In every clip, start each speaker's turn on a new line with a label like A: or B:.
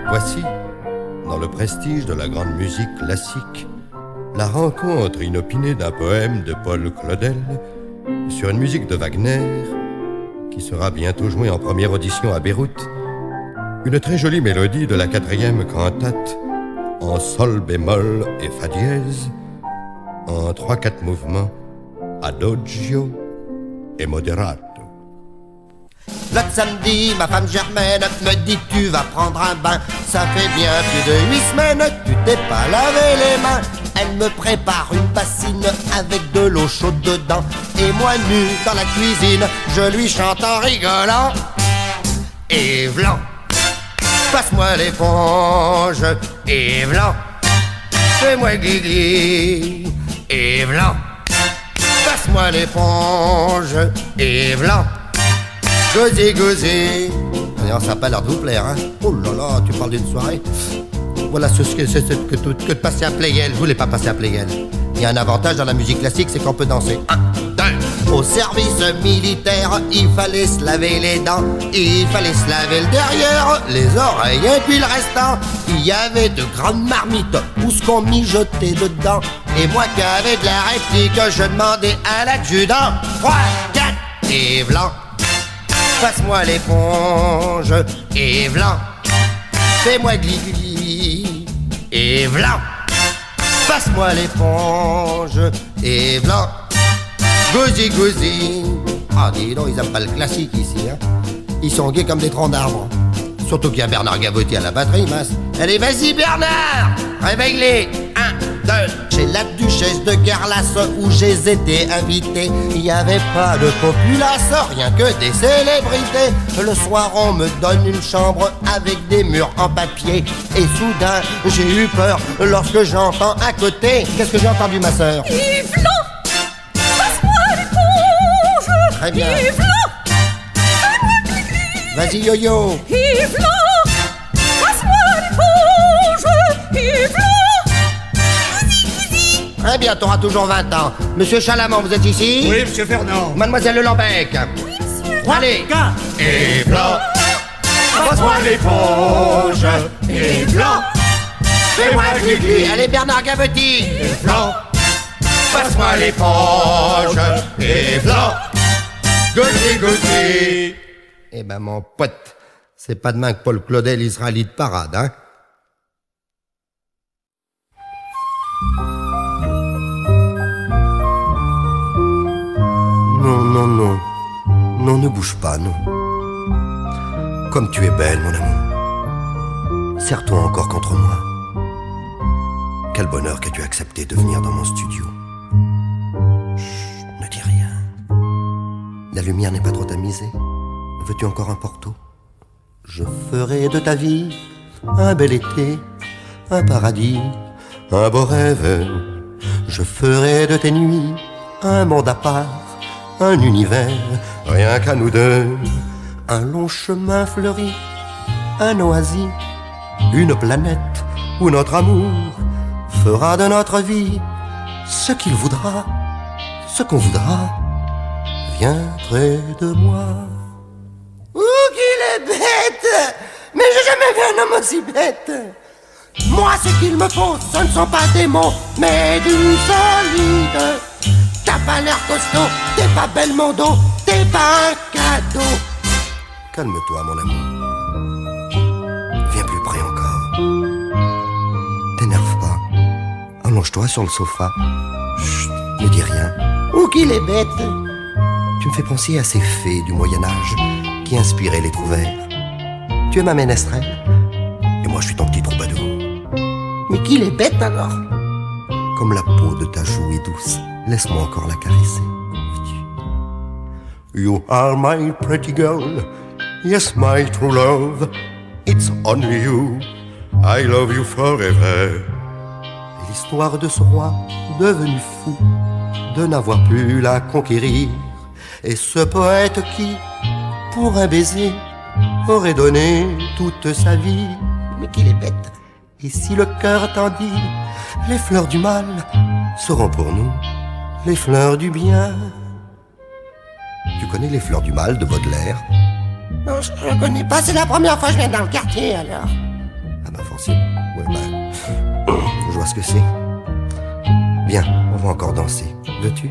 A: Voici, dans le prestige de la grande musique classique, la rencontre inopinée d'un poème de Paul Claudel sur une musique de Wagner qui sera bientôt jouée en première audition à Beyrouth. Une très jolie mélodie de la 4e cantate en sol bémol et fa dièse, en 3-4 mouvements, adagio et moderato.
B: L'autre samedi, ma femme Germaine me dit tu vas prendre un bain. Ça fait bien plus de 8 semaines que tu t'es pas lavé les mains. Elle me prépare une bassine avec de l'eau chaude dedans. Et moi nu dans la cuisine, je lui chante en rigolant. Yves-Laurent, passe-moi l'éponge. Yves-Laurent, fais-moi guigui. Yves-Laurent, passe-moi l'éponge. Yves-Laurent, gauzy, gauzy. Allez, on s'appelle l'heure de vous plaire, hein. Oh là là, tu parles d'une soirée. Voilà ce que c'est que de passer à Pleyel. Je voulais pas passer à Pleyel. Il y a un avantage dans la musique classique, c'est qu'on peut danser. 1, 2. Au service militaire, il fallait se laver les dents. Il fallait se laver le derrière, les oreilles et puis le restant. Il y avait de grandes marmites où ce qu'on mijotait dedans. Et moi qui avais de la réplique, je demandais à l'adjudant. 3, 4, Yves-Laurent, passe-moi l'éponge. Yves-Laurent, fais-moi gli-gli. Yves-Laurent, passe-moi l'éponge. Yves-Laurent, gauzy, gauzy. Ah, dis donc, ils aiment pas le classique ici, hein. Ils sont gays comme des troncs d'arbres. Surtout qu'il y a Bernard Gavotti à la batterie, mince. Allez, vas-y Bernard, réveille-les. 1, 2. Chez la duchesse de Garlas où j'ai été invité, il n'y avait pas de populace, rien que des célébrités. Le soir on me donne une chambre avec des murs en papier. Et soudain j'ai eu peur lorsque j'entends à côté. Qu'est-ce que j'ai entendu ma sœur?
C: Yves-Laurent, passe-moi l'éponge.
B: Très bien.
C: Yves-Laurent, fais-moi gli-gli.
B: Vas-y yo-yo.
C: Yves-Laurent, passe-moi l'éponge. Yves-Laurent.
B: Très bien, t'auras toujours 20 ans. Monsieur Chalamand, vous êtes ici?
D: Oui, monsieur Fernand.
B: Mademoiselle Le Lambec?
C: Oui, monsieur.
B: Allez.
D: 4.
B: Yves-Laurent,
D: Passe-moi l'éponge.
B: Yves-Laurent, fais-moi gli-gli. Allez Bernard Gavotti.
D: Yves-Laurent,
B: Passe-moi l'éponge. Yves-Laurent, gauzy, gauzy. Eh ben mon pote, c'est pas demain que Paul Claudel il sera lit de parade, hein? Non, non, non. Non, ne bouge pas, non. Comme tu es belle, mon amour. Serre-toi encore contre moi. Quel bonheur qu'as-tu accepté de venir dans mon studio. Chut, ne dis rien. La lumière n'est pas trop tamisée. Veux-tu encore un porto? Je ferai de ta vie un bel été, un paradis, un beau rêve. Je ferai de tes nuits un monde à part, un univers, rien qu'à nous deux. Un long chemin fleuri, un oasis, une planète où notre amour fera de notre vie ce qu'il voudra, ce qu'on voudra. Viens près de moi. Ouh, qu'il est bête! Mais j'ai jamais vu un homme aussi bête! Moi, ce qu'il me faut, ce ne sont pas des mots, mais du solide. T'as pas l'air costaud, t'es pas belle mon dos, t'es pas un cadeau. Calme-toi mon amour. Viens plus près encore. T'énerve pas. Allonge-toi sur le sofa. Chut, ne dis rien. Ou qu'il est bête. Tu me fais penser à ces fées du Moyen-Âge qui inspiraient les trouvères. Tu es ma ménestrelle et moi je suis ton petit troubadour. Mais qu'il est bête alors. Comme la peau de ta joue est douce, laisse-moi encore la caresser. You are my pretty girl, yes my true love. It's only you, I love you forever. L'histoire de ce roi devenu fou de n'avoir pu la conquérir, et ce poète qui, pour un baiser, aurait donné toute sa vie. Mais qu'il est bête. Et si le cœur t'en dit, les fleurs du mal seront pour nous les fleurs du bien. Tu connais les fleurs du mal de Baudelaire?
E: Non, je connais pas, c'est la première fois que je viens dans le quartier alors.
B: Ah bah forcément, ouais bah, je vois ce que c'est. Viens, on va encore danser. Veux-tu?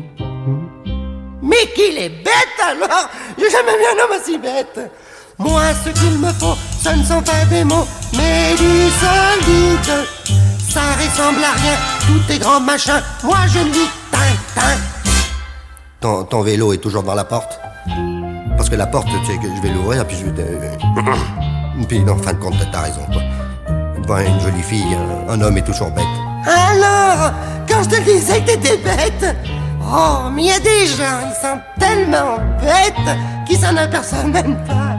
E: Mais qu'il est bête alors! J'ai jamais vu un homme aussi bête! Moi, ce qu'il me faut, ce ne sont pas des mots, mais du solide. Ça ressemble à rien, tout est grand machin. Moi, je me dis tin.
B: Ton vélo est toujours dans la porte? Parce que la porte, tu sais que je vais l'ouvrir, puis je vais... Puis en fin de compte, t'as raison, quoi. Devant une jolie fille, un homme est toujours bête.
E: Alors, quand je te disais que t'étais bête, oh, mais il y a des gens, ils sont tellement bêtes qu'ils s'en aperçoivent même pas.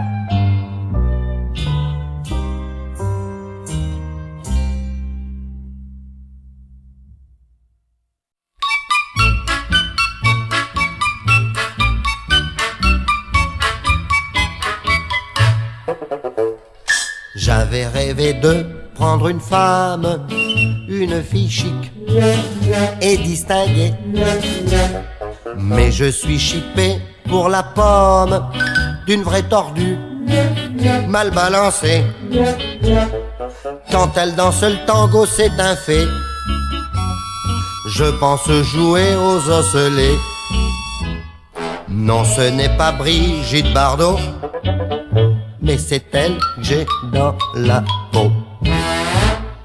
B: J'avais rêvé de prendre une femme, une fille chic et distinguée. Mais je suis chippé pour la pomme d'une vraie tordue, mal balancée. Quand elle danse le tango, c'est un fait. Je pense jouer aux osselets. Non, ce n'est pas Brigitte Bardot, mais c'est elle que j'ai dans la peau.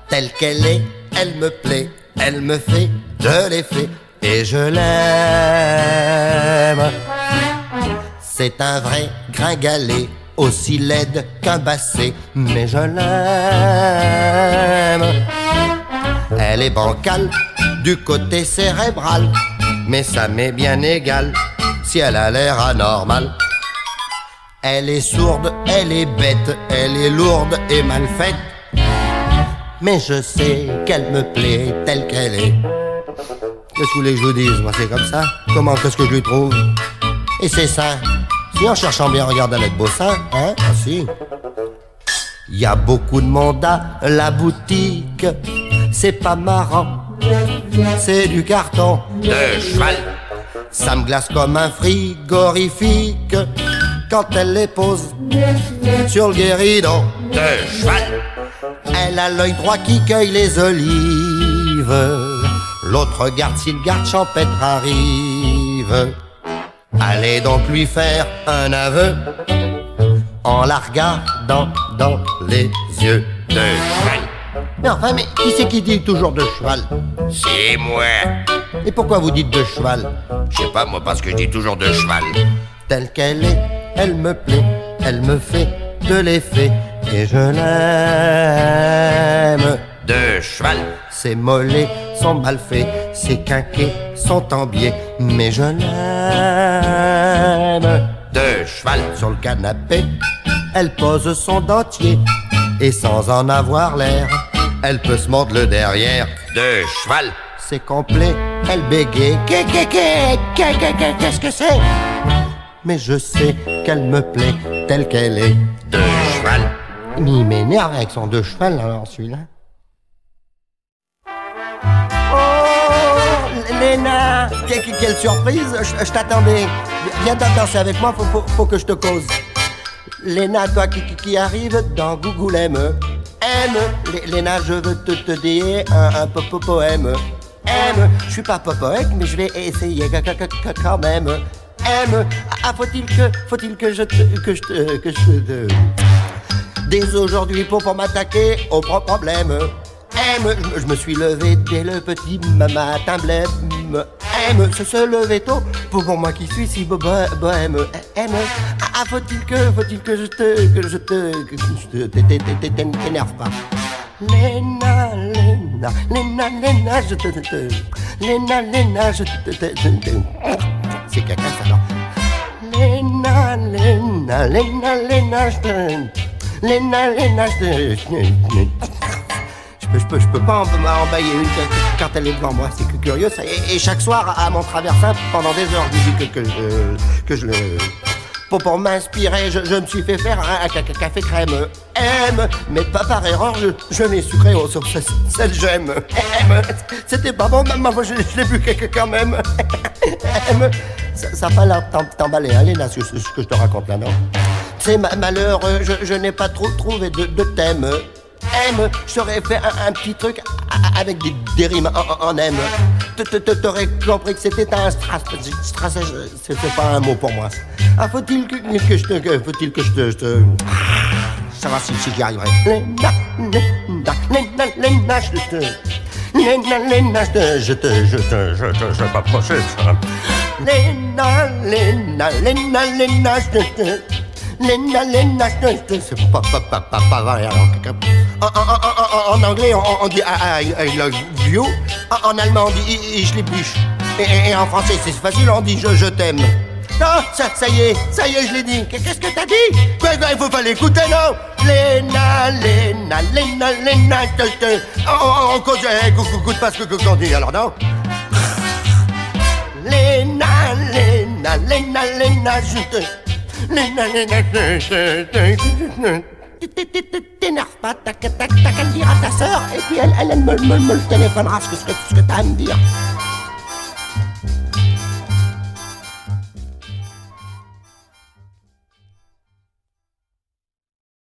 B: Telle qu'elle est, elle me plaît, elle me fait de l'effet, et je l'aime. C'est un vrai gringalet, aussi laide qu'un basset, mais je l'aime. Elle est bancale, du côté cérébral, mais ça m'est bien égal, si elle a l'air anormale. Elle est sourde, elle est bête, elle est lourde et mal faite, mais je sais qu'elle me plaît telle qu'elle est. Qu'est-ce que vous voulez que je vous dise? Moi c'est comme ça. Comment qu'est-ce que je lui trouve? Et c'est ça. Si en cherchant bien, regarde elle a de beaux seins, hein? Ah si. Il y a beaucoup de monde à la boutique, c'est pas marrant, c'est du carton de cheval. Ça me glace comme un frigorifique quand elle les pose sur le guéridon de cheval. Elle a l'œil droit qui cueille les olives, l'autre regarde si le garde champêtre arrive. Allez donc lui faire un aveu en la regardant dans les yeux de cheval.
E: Mais enfin, mais qui c'est qui dit toujours de cheval?
B: C'est moi.
E: Et pourquoi vous dites de cheval?
B: Je sais pas moi, parce que je dis toujours de cheval.
E: Telle qu'elle est, elle me plaît, elle me fait de l'effet, et je l'aime.
B: De cheval.
E: Ses mollets sont mal faits, ses quinquets sont en biais, mais je l'aime.
B: De cheval.
E: Sur le canapé, elle pose son dentier, et sans en avoir l'air, elle peut se mordre le derrière.
B: De cheval.
E: C'est complet, elle bégaye. Qu'est-ce que c'est? Mais je sais qu'elle me plaît telle qu'elle est.
B: De cheval.
E: Mais il m'énerve avec son de cheval alors celui-là. Oh, Léna, quelle surprise, je t'attendais. Viens danser avec moi, faut que je te cause. Léna, toi qui arrive dans Google M. Léna, je veux te dire un poème. Je suis pas poète, mais je vais essayer quand même. Faut-il que je te dès aujourd'hui pour m'attaquer au problème. Je me suis levé dès le petit matin blême. Se lever tôt pour moi qui suis si bohème. Faut-il que je t'énerve pas. Léna, je te Léna, je te c'est caca ça alors. Léna, je te Léna, je peux pas embailler une quand elle est devant moi, c'est que curieux ça. Et chaque soir à mon traversin pendant des heures, je dis que Pour m'inspirer, je me suis fait faire un café crème. M, mais pas par erreur, je l'ai sucré au sauce sel j'aime. M, c'était pas bon, maman, je l'ai bu quand même. M, ça a pas l'air t'emballer, hein, Léna, ce que je te raconte là, non? C'est malheureux, je n'ai pas trop trouvé de thème. M, j'aurais fait un petit truc avec des rimes en M. T'aurais compris que c'était un strass, c'était pas un mot pour moi. Ah, faut-il que je te... Savoir si j'y arriverai. Léna, je m'approche. Léna, c'est pas vrai. En anglais, on dit I love you. En allemand, on dit ich liebe dich. Et en français, c'est facile, on dit je t'aime. Non, ça y est, je l'ai dit. Qu'est-ce que t'as dit? Quoi, il faut pas l'écouter, non? Léna, on cause, écoute pas ce qu'on dit, alors non? Léna, je te... T'énerve pas, t'as qu'à le dire à ta sœur, et puis elle me le téléphonera ce que t'as à me dire.